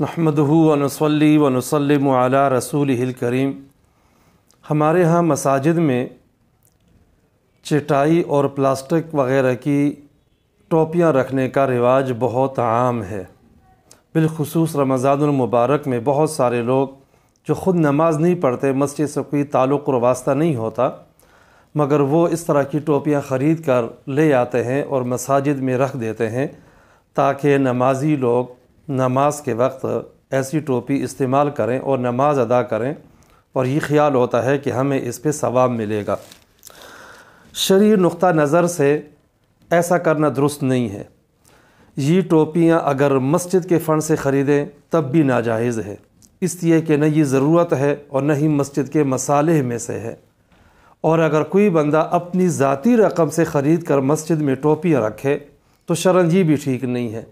نحمدہ ونصلی ونسلم علی رسولہ الکریم۔ ہمارے ہاں مساجد میں چٹائی اور پلاسٹک وغیرہ کی ٹوپیاں رکھنے کا رواج بہت عام ہے۔ بالخصوص رمضان المبارک میں بہت سارے لوگ جو خود نماز نہیں پڑھتے، مسجد سے کوئی تعلق و واسطہ نہیں ہوتا، مگر وہ اس طرح کی ٹوپیاں خرید کر لے آتے ہیں اور مساجد میں رکھ دیتے ہیں تاکہ نمازی لوگ نماز کے وقت ایسی ٹوپی استعمال کریں اور نماز ادا کریں، اور یہ خیال ہوتا ہے کہ ہمیں اس پہ ثواب ملے گا۔ شرعی نقطہ نظر سے ایسا کرنا درست نہیں ہے۔ یہ ٹوپیاں اگر مسجد کے فنڈ سے خریدیں تب بھی ناجائز ہے، اس لیے کہ نہ یہ ضرورت ہے اور نہ ہی مسجد کے مصالح میں سے ہے۔ اور اگر کوئی بندہ اپنی ذاتی رقم سے خرید کر مسجد میں ٹوپیاں رکھے تو شرعاً یہ بھی ٹھیک نہیں ہے۔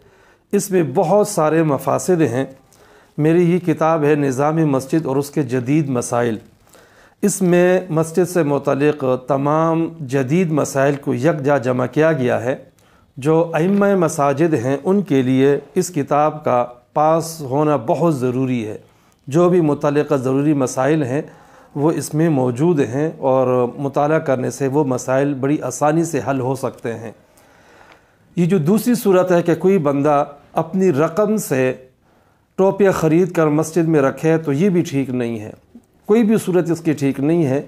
اس میں بہت سارے مفاسد ہیں۔ میری یہ کتاب ہے نظام مسجد اور اس کے جدید مسائل۔ اس میں مسجد سے متعلق تمام جدید مسائل کو یکجا جمع کیا گیا ہے۔ جو ائمہ مساجد ہیں ان کے لیے اس کتاب کا پاس ہونا بہت ضروری ہے۔ جو بھی متعلقہ ضروری مسائل ہیں وہ اس میں موجود ہیں اور مطالعہ کرنے سے وہ مسائل بڑی آسانی سے حل ہو سکتے ہیں۔ یہ جو دوسری صورت ہے کہ کوئی بندہ اپنی رقم سے ٹوپیاں خرید کر مسجد میں رکھے تو یہ بھی ٹھیک نہیں ہے، کوئی بھی صورت اس کی ٹھیک نہیں ہے۔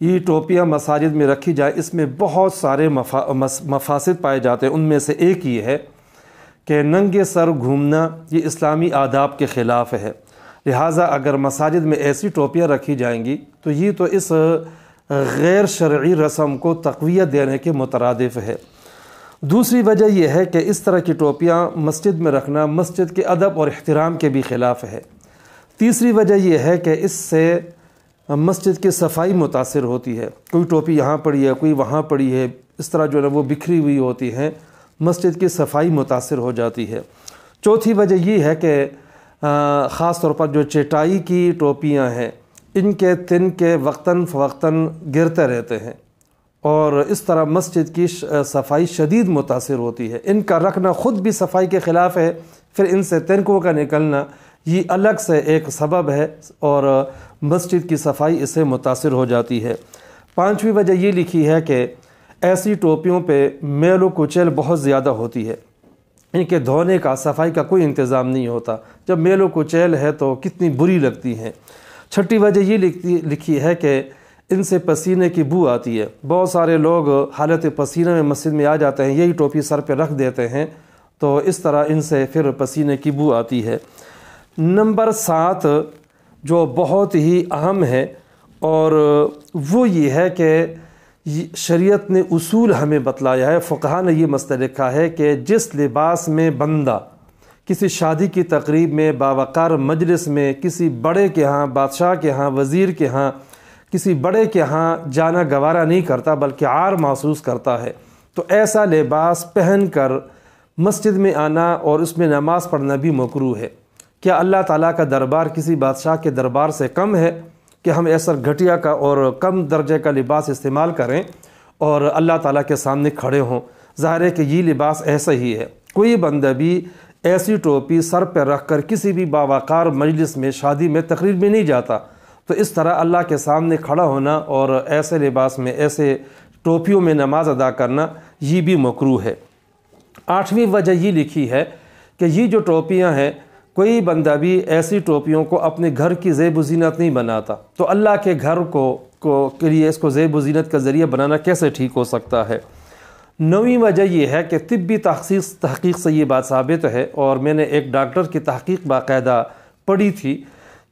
یہ ٹوپیاں مساجد میں رکھی جائے، اس میں بہت سارے مفاسد پائے جاتے ہیں۔ ان میں سے ایک یہ ہے کہ ننگے سر گھومنا یہ اسلامی آداب کے خلاف ہے، لہٰذا اگر مساجد میں ایسی ٹوپیاں رکھی جائیں گی تو یہ تو اس غیر شرعی رسم کو تقویت دینے کے مترادف ہے۔ دوسری وجہ یہ ہے کہ اس طرح کی ٹوپیاں مسجد میں رکھنا مسجد کے ادب اور احترام کے بھی خلاف ہے۔ تیسری وجہ یہ ہے کہ اس سے مسجد کی صفائی متاثر ہوتی ہے۔ کوئی ٹوپی یہاں پڑی ہے، کوئی وہاں پڑی ہے، اس طرح جو ہے وہ بکھری ہوئی ہوتی ہیں، مسجد کی صفائی متاثر ہو جاتی ہے۔ چوتھی وجہ یہ ہے کہ خاص طور پر جو چٹائی کی ٹوپیاں ہیں ان کے تن کے وقتاً فوقتاً گرتے رہتے ہیں اور اس طرح مسجد کی صفائی شدید متاثر ہوتی ہے۔ ان کا رکھنا خود بھی صفائی کے خلاف ہے، پھر ان سے تنکوں کا نکلنا یہ الگ سے ایک سبب ہے اور مسجد کی صفائی اس سے متاثر ہو جاتی ہے۔ پانچویں وجہ یہ لکھی ہے کہ ایسی ٹوپیوں پہ میل و کچیل بہت زیادہ ہوتی ہے، ان کے دھونے کا صفائی کا کوئی انتظام نہیں ہوتا، جب میل و کچیل ہے تو کتنی بری لگتی ہیں۔ چھٹی وجہ یہ لکھی ہے کہ ان سے پسینے کی بو آتی ہے۔ بہت سارے لوگ حالت پسینہ میں مسجد میں آ جاتے ہیں، یہی ٹوپی سر پہ رکھ دیتے ہیں تو اس طرح ان سے پھر پسینے کی بو آتی ہے۔ نمبر 7 جو بہت ہی اہم ہے اور وہ یہ ہے کہ شریعت نے اصول ہمیں بتلایا ہے، فقہا نے یہ مسئلہ لکھا ہے کہ جس لباس میں بندہ کسی شادی کی تقریب میں، باوقار مجلس میں، کسی بڑے کے ہاں، بادشاہ کے ہاں، وزیر کے ہاں، کسی بڑے کے ہاں جانا گوارا نہیں کرتا بلکہ عار محسوس کرتا ہے، تو ایسا لباس پہن کر مسجد میں آنا اور اس میں نماز پڑھنا بھی مکروہ ہے۔ کیا اللہ تعالیٰ کا دربار کسی بادشاہ کے دربار سے کم ہے کہ ہم ایسا گھٹیا کا اور کم درجے کا لباس استعمال کریں اور اللہ تعالیٰ کے سامنے کھڑے ہوں؟ ظاہر ہے کہ یہ لباس ایسا ہی ہے۔ کوئی بندہ بھی ایسی ٹوپی سر پہ رکھ کر کسی بھی باوقار مجلس میں، شادی میں، تقریب میں نہیں جاتا، تو اس طرح اللہ کے سامنے کھڑا ہونا اور ایسے لباس میں، ایسے ٹوپیوں میں نماز ادا کرنا یہ بھی مکروہ ہے۔ 8ویں وجہ یہ لکھی ہے کہ یہ جو ٹوپیاں ہیں، کوئی بندہ بھی ایسی ٹوپیوں کو اپنے گھر کی زیب و زینت نہیں بناتا، تو اللہ کے گھر کے لیے اس کو زیب و زینت کا ذریعہ بنانا کیسے ٹھیک ہو سکتا ہے؟ 9ویں وجہ یہ ہے کہ طبی تحقیق سے یہ بات ثابت ہے، اور میں نے ایک ڈاکٹر کی تحقیق باقاعدہ پڑھی تھی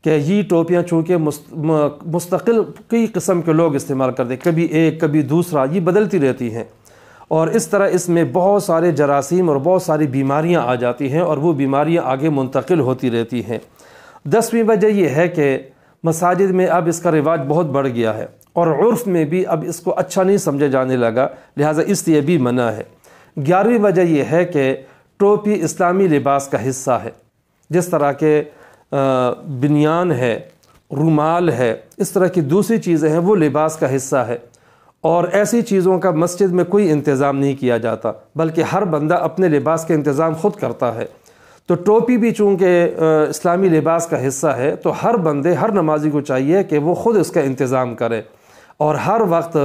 کہ یہ ٹوپیاں چونکہ مستقل کئی قسم کے لوگ استعمال کرتے ہیں، کبھی ایک کبھی دوسرا، یہ بدلتی رہتی ہیں، اور اس طرح اس میں بہت سارے جراثیم اور بہت ساری بیماریاں آ جاتی ہیں اور وہ بیماریاں آگے منتقل ہوتی رہتی ہیں۔ 10ویں وجہ یہ ہے کہ مساجد میں اب اس کا رواج بہت بڑھ گیا ہے اور عرف میں بھی اب اس کو اچھا نہیں سمجھا جانے لگا، لہٰذا اس لیے بھی منع ہے۔ 11ویں وجہ یہ ہے کہ ٹوپی اسلامی لباس کا حصہ ہے، جس طرح کے بنیان ہے، رومال ہے، اس طرح کی دوسری چیزیں ہیں، وہ لباس کا حصہ ہے، اور ایسی چیزوں کا مسجد میں کوئی انتظام نہیں کیا جاتا بلکہ ہر بندہ اپنے لباس کا انتظام خود کرتا ہے۔ تو ٹوپی بھی چونکہ اسلامی لباس کا حصہ ہے، تو ہر بندے، ہر نمازی کو چاہیے کہ وہ خود اس کا انتظام کرے اور ہر وقت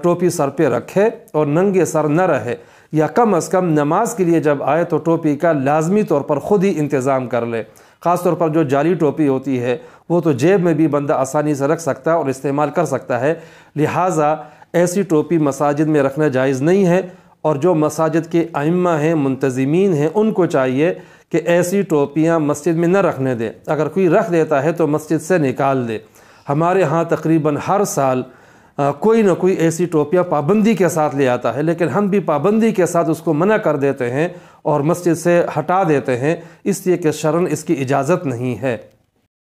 ٹوپی سر پہ رکھے اور ننگے سر نہ رہے، یا کم از کم نماز کے لیے جب آئے تو ٹوپی کا لازمی طور پر خود ہی انتظام کر لے۔ خاص طور پر جو جعلی ٹوپی ہوتی ہے وہ تو جیب میں بھی بندہ آسانی سے رکھ سکتا ہے اور استعمال کر سکتا ہے، لہٰذا ایسی ٹوپی مساجد میں رکھنا جائز نہیں ہے، اور جو مساجد کے ائمہ ہیں، منتظمین ہیں، ان کو چاہیے کہ ایسی ٹوپیاں مسجد میں نہ رکھنے دے، اگر کوئی رکھ دیتا ہے تو مسجد سے نکال دے۔ ہمارے ہاں تقریباً ہر سال کوئی نہ کوئی ایسی ٹوپیاں پابندی کے ساتھ لے آتا ہے، لیکن ہم بھی پابندی کے ساتھ اس کو منع کر دیتے ہیں اور مسجد سے ہٹا دیتے ہیں، اس لیے کہ شرعاً اس کی اجازت نہیں ہے۔